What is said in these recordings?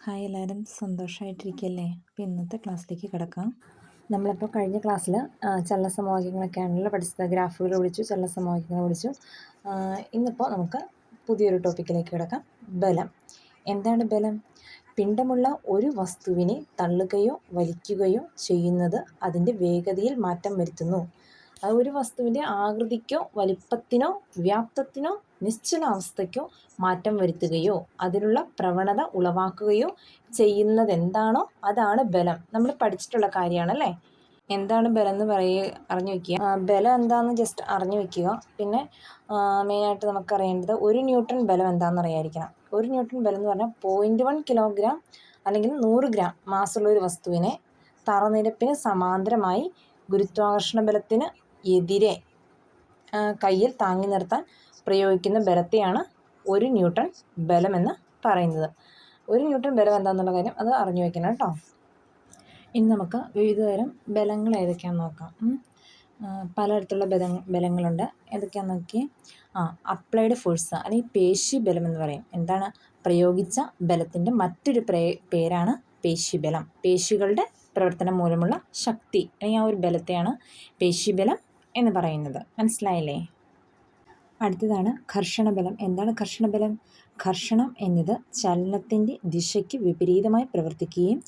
Hi, എല്ലാവരും സന്തോഷമായിട്ടിരിക്കുകയല്ലേ? അപ്പോൾ ഇന്നത്തെ ക്ലാസ്സിലേക്ക് കിടക്കാം. നമ്മളിപ്പോൾ കഴിഞ്ഞ ക്ലാസ്സിൽ ചലന സമവാക്യങ്ങളൊക്കെയാണല്ലോ പഠിച്ചത്. ഗ്രാഫുകൾ പഠിച്ചു, ചലന സമവാക്യങ്ങൾ പഠിച്ചു. ഇന്നിപ്പോൾ നമുക്ക് പുതിയൊരു ടോപ്പിക്കിലേക്ക് കിടക്കാം. ബലം. എന്താണ് ബലം? പിണ്ഡമുള്ള ഒരു വസ്തുവിനെ തള്ളുകയോ വലിക്കുകയോ ചെയ്യുന്നത് അതിൻ്റെ വേഗതയിൽ മാറ്റം വരുത്തുന്നു. അത് ഒരു വസ്തുവിൻ്റെ ആകൃതിക്കോ വലിപ്പത്തിനോ വ്യാപ്തത്തിനോ നിശ്ചലാവസ്ഥയ്ക്കോ മാറ്റം വരുത്തുകയോ അതിനുള്ള പ്രവണത ഉളവാക്കുകയോ ചെയ്യുന്നത് എന്താണോ അതാണ് ബലം. നമ്മൾ പഠിച്ചിട്ടുള്ള കാര്യമാണല്ലേ. എന്താണ് ബലം എന്ന് അറിഞ്ഞു വയ്ക്കുക. ബലം എന്താണെന്ന് ജസ്റ്റ് അറിഞ്ഞു വയ്ക്കുക. പിന്നെ മെയിനായിട്ട് നമുക്കറിയേണ്ടത് 1 ന്യൂട്ടൺ ബലം എന്താണെന്ന് അറിയാതിരിക്കണം. 1 ന്യൂട്ടൺ ബലം എന്ന് പറഞ്ഞാൽ 0.1 കിലോഗ്രാം അല്ലെങ്കിൽ 100 ഗ്രാം മാസുള്ള ഒരു വസ്തുവിനെ തറനിരപ്പിന് സമാന്തരമായി ഗുരുത്വാകർഷണ ബലത്തിന് എതിരെ കയ്യിൽ താങ്ങി നിർത്താൻ പ്രയോഗിക്കുന്ന ബലത്തെയാണ് 1 ന്യൂട്ടൺ ബലമെന്ന് പറയുന്നത്. 1 ന്യൂട്ടൺ ബലം എന്താണെന്നുള്ള കാര്യം അത് അറിഞ്ഞു വയ്ക്കണം കേട്ടോ. ഇനി നമുക്ക് വിവിധതരം ബലങ്ങൾ ഏതൊക്കെയാണെന്ന് നോക്കാം. പലതരത്തിലുള്ള ബലങ്ങളുണ്ട്. ഏതൊക്കെയാണെന്ന് നോക്കി. അപ്ലൈഡ് ഫോഴ്സ് അല്ലെങ്കിൽ പേശി ബലം എന്ന് പറയും. എന്താണ്? പ്രയോഗിച്ച ബലത്തിൻ്റെ മറ്റൊരു പേരാണ് പേശിബലം. പേശികളുടെ പ്രവർത്തനം മൂലമുള്ള ശക്തി അല്ലെങ്കിൽ ആ ഒരു ബലത്തെയാണ് പേശിബലം എന്ന് പറയുന്നത്. മനസ്സിലായില്ലേ? അടുത്തതാണ് ഘർഷണബലം. എന്താണ് ഘർഷണബലം? ഘർഷണം എന്നത് ചലനത്തിൻ്റെ ദിശയ്ക്ക് വിപരീതമായി പ്രവർത്തിക്കുകയും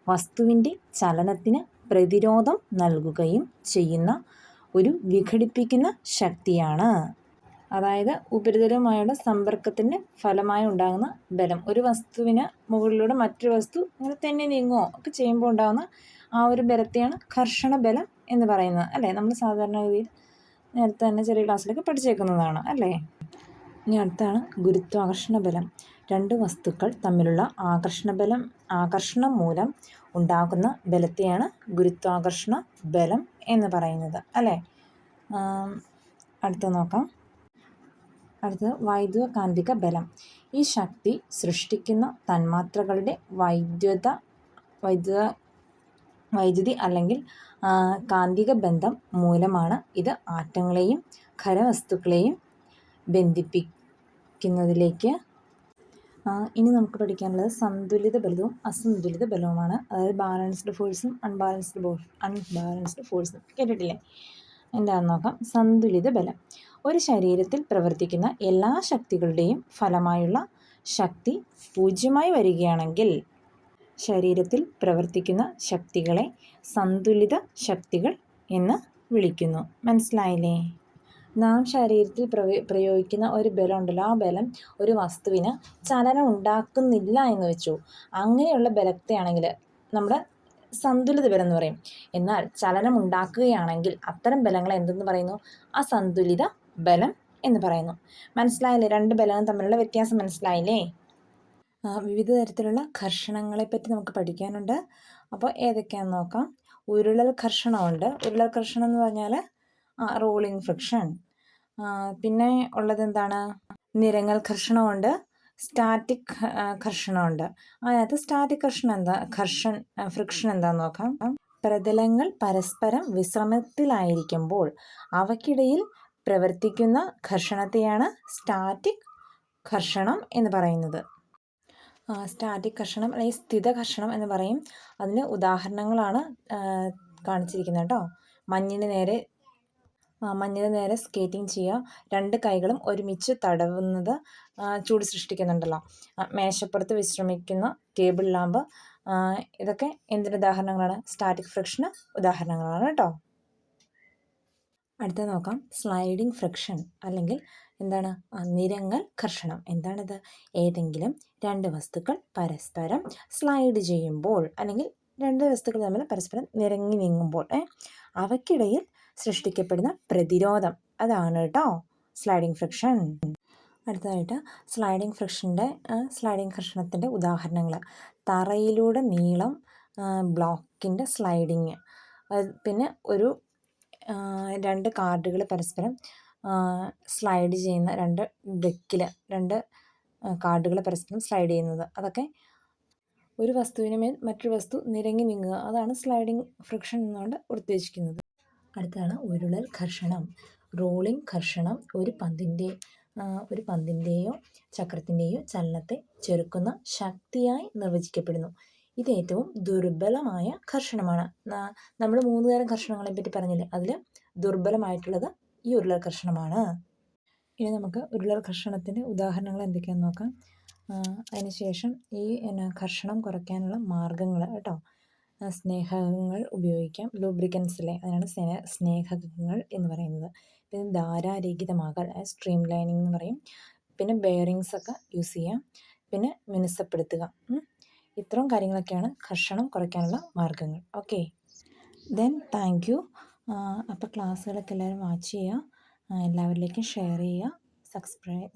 വസ്തുവിൻ്റെ ചലനത്തിന് പ്രതിരോധം നൽകുകയും ചെയ്യുന്ന ഒരു വിഘടിപ്പിക്കുന്ന ശക്തിയാണ്. അതായത് ഉപരിതലവുമായുള്ള സമ്പർക്കത്തിൻ്റെ ഫലമായി ഉണ്ടാകുന്ന ബലം. ഒരു വസ്തുവിന് മുകളിലൂടെ മറ്റൊരു വസ്തു ഇങ്ങനെ തന്നെ നീങ്ങുകയോ ഒക്കെ ചെയ്യുമ്പോൾ ഉണ്ടാകുന്ന ആ ഒരു ബലത്തെയാണ് ഘർഷണ ബലം എന്ന് പറയുന്നത് അല്ലേ? നമ്മൾ സാധാരണഗതിയിൽ നേരത്തെ തന്നെ ചെറിയ ക്ലാസ്സിലൊക്കെ പഠിച്ചേക്കുന്നതാണ് അല്ലേ? ഇനി അടുത്താണ് ഗുരുത്വാകർഷണ ബലം. 2 വസ്തുക്കൾ തമ്മിലുള്ള ആകർഷണം മൂലം ഉണ്ടാകുന്ന ബലത്തെയാണ് ഗുരുത്വാകർഷണ ബലം എന്ന് പറയുന്നത് അല്ലേ? അടുത്ത നോക്കാം. അടുത്തത് വൈദ്യുതകാന്തിക ബലം. ഈ ശക്തി സൃഷ്ടിക്കുന്ന തന്മാത്രകളുടെ വൈദ്യുതി അല്ലെങ്കിൽ കാന്തിക ബന്ധം മൂലമാണ്. ഇത് ആറ്റങ്ങളെയും ഖരവസ്തുക്കളെയും ബന്ധിപ്പിക്കുന്നതിലേക്ക്. ഇനി നമുക്ക് പഠിക്കാനുള്ളത് സന്തുലിത ബലവും അസന്തുലിത ബലവുമാണ്. അതായത് ബാലൻസ്ഡ് ഫോഴ്സും അൺബാലൻസ്ഡ് ഫോഴ്സും കേട്ടിട്ടില്ലേ? എന്താണെന്ന് നോക്കാം. സന്തുലിത ബലം. ഒരു ശരീരത്തിൽ പ്രവർത്തിക്കുന്ന എല്ലാ ശക്തികളുടെയും ഫലമായുള്ള ശക്തി 0 വരികയാണെങ്കിൽ ശരീരത്തിൽ പ്രവർത്തിക്കുന്ന ശക്തികളെ സന്തുലിത ശക്തികൾ എന്ന് വിളിക്കുന്നു. മനസ്സിലായില്ലേ? നാം ശരീരത്തിൽ പ്രയോഗിക്കുന്ന ഒരു ബലം ഉണ്ടല്ലോ, ആ ബലം ഒരു വസ്തുവിന് ചലനം ഉണ്ടാക്കുന്നില്ല എന്ന് വെച്ചു. അങ്ങനെയുള്ള ബലത്തെയാണെങ്കിൽ നമ്മുടെ സന്തുലിത ബലം എന്ന് പറയും. എന്നാൽ ചലനം ഉണ്ടാക്കുകയാണെങ്കിൽ അത്തരം ബലങ്ങളെ എന്തെന്ന് പറയുന്നു? അസന്തുലിത ബലം എന്ന് പറയുന്നു. മനസ്സിലായില്ലേ? 2 ബലവും തമ്മിലുള്ള വ്യത്യാസം മനസ്സിലായില്ലേ? വിവിധ തരത്തിലുള്ള ഘർഷണങ്ങളെപ്പറ്റി നമുക്ക് പഠിക്കാനുണ്ട്. അപ്പോൾ ഏതൊക്കെയാണെന്ന് നോക്കാം. ഉരുളൽ ഘർഷണമുണ്ട്. ഉരുളൽ ഘർഷണം എന്ന് പറഞ്ഞാൽ റോളിംഗ് ഫ്രിക്ഷൻ. പിന്നെ ഉള്ളത് എന്താണ്? നിരങ്ങൽ ഘർഷണമുണ്ട്. സ്റ്റാറ്റിക് ഘർഷണമുണ്ട്. അതിനകത്ത് സ്റ്റാറ്റിക് ഫ്രിക്ഷൻ എന്താണെന്ന് നോക്കാം. പ്രതലങ്ങൾ പരസ്പരം വിശ്രമത്തിലായിരിക്കുമ്പോൾ അവയ്ക്കിടയിൽ പ്രവർത്തിക്കുന്ന ഘർഷണത്തെയാണ് സ്റ്റാറ്റിക് ഘർഷണം എന്ന് പറയുന്നത്. സ്റ്റാറ്റിക് ഘർഷണം അല്ലെങ്കിൽ സ്ഥിത ഘർഷണം എന്ന് പറയും. അതിന് ഉദാഹരണങ്ങളാണ് കാണിച്ചിരിക്കുന്നത് കേട്ടോ. മഞ്ഞിന് നേരെ സ്കേറ്റിംഗ് ചെയ്യുക, 2 കൈകളും ഒരുമിച്ച് തടവുന്നത് ചൂട് സൃഷ്ടിക്കുന്നുണ്ടല്ലോ. മേശപ്പുറത്ത് വിശ്രമിക്കുന്ന ടേബിൾ ലാമ്പ്, ഇതൊക്കെ എന്തിന് ഉദാഹരണങ്ങളാണ്? സ്റ്റാറ്റിക് ഫ്രിക്ഷന് ഉദാഹരണങ്ങളാണ് കേട്ടോ. അടുത്ത നോക്കാം. സ്ലൈഡിംഗ് ഫ്രിക്ഷൻ അല്ലെങ്കിൽ എന്താണ്? നിരങ്ങൽ ഘർഷണം. എന്താണിത്? ഏതെങ്കിലും 2 വസ്തുക്കൾ പരസ്പരം സ്ലൈഡ് ചെയ്യുമ്പോൾ അല്ലെങ്കിൽ 2 വസ്തുക്കൾ തമ്മിൽ പരസ്പരം നിരങ്ങി നീങ്ങുമ്പോൾ അവയ്ക്കിടയിൽ സൃഷ്ടിക്കപ്പെടുന്ന പ്രതിരോധം, അതാണ് കേട്ടോ സ്ലൈഡിംഗ് ഫ്രിക്ഷൻ. അടുത്തതായിട്ട് സ്ലൈഡിംഗ് ഘർഷണത്തിൻ്റെ ഉദാഹരണങ്ങൾ. തറയിലൂടെ നീളം ബ്ലോക്കിൻ്റെ സ്ലൈഡിങ്. പിന്നെ 2 കാർഡുകൾ പരസ്പരം സ്ലൈഡ് ചെയ്യുന്ന 2 ഡെക്കിൽ 2 കാർഡുകൾ പരസ്പരം സ്ലൈഡ് ചെയ്യുന്നത്. അതൊക്കെ ഒരു വസ്തുവിന് മേൽ മറ്റൊരു വസ്തു നിരങ്ങി നീങ്ങുക, അതാണ് സ്ലൈഡിംഗ് ഫ്രിക്ഷൻ എന്നുകൊണ്ട് ഉദ്ദേശിക്കുന്നത്. അടുത്താണ് ഉരുളൽ ഘർഷണം. റോളിംഗ് ഘർഷണം. ഒരു പന്തിൻ്റെ ഒരു പന്തിൻ്റെയോ ചക്രത്തിൻ്റെയോ ചലനത്തെ ചെറുക്കുന്ന ശക്തിയായി നിർവചിക്കപ്പെടുന്നു. ഇത് ഏറ്റവും ദുർബലമായ ഘർഷണമാണ്. നമ്മൾ 3 തരം ഘർഷണങ്ങളെ പറ്റി പറഞ്ഞില്ലേ, അതിൽ ദുർബലമായിട്ടുള്ളത് ഈ ഉരുളൽ ഘർഷണമാണ്. ഇനി നമുക്ക് ഉരുളൽ ഘർഷണത്തിൻ്റെ ഉദാഹരണങ്ങൾ എന്തൊക്കെയാണെന്ന് നോക്കാം. അതിനുശേഷം ഈ ഘർഷണം കുറയ്ക്കാനുള്ള മാർഗ്ഗങ്ങൾ കേട്ടോ. സ്നേഹകങ്ങൾ ഉപയോഗിക്കാം. ലൂബ്രിക്കൻസിലെ അതിനാണ് സ്നേഹകങ്ങൾ എന്ന് പറയുന്നത്. പിന്നെ ധാരാരഹിതമാകൽ, സ്ട്രീം ലൈനിങ് എന്ന് പറയും. പിന്നെ ബെയറിങ്സ് ഒക്കെ യൂസ് ചെയ്യാം. പിന്നെ മിനുസപ്പെടുത്തുക. ഇത്രയും കാര്യങ്ങളൊക്കെയാണ് ഘർഷണം കുറയ്ക്കാനുള്ള മാർഗ്ഗങ്ങൾ. Okay, then thank you. അപ്പോൾ ക്ലാസ്സുകളൊക്കെ എല്ലാവരും വാച്ച് ചെയ്യുക, എല്ലാവരിലേക്കും ഷെയർ ചെയ്യുക,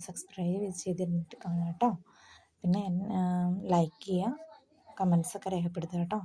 സബ്സ്ക്രൈബ് ചെയ്തിരുന്നിട്ട് കാണുക കേട്ടോ. പിന്നെ ലൈക്ക് ചെയ്യുക, കമൻസൊക്കെ രേഖപ്പെടുത്തുക കേട്ടോ.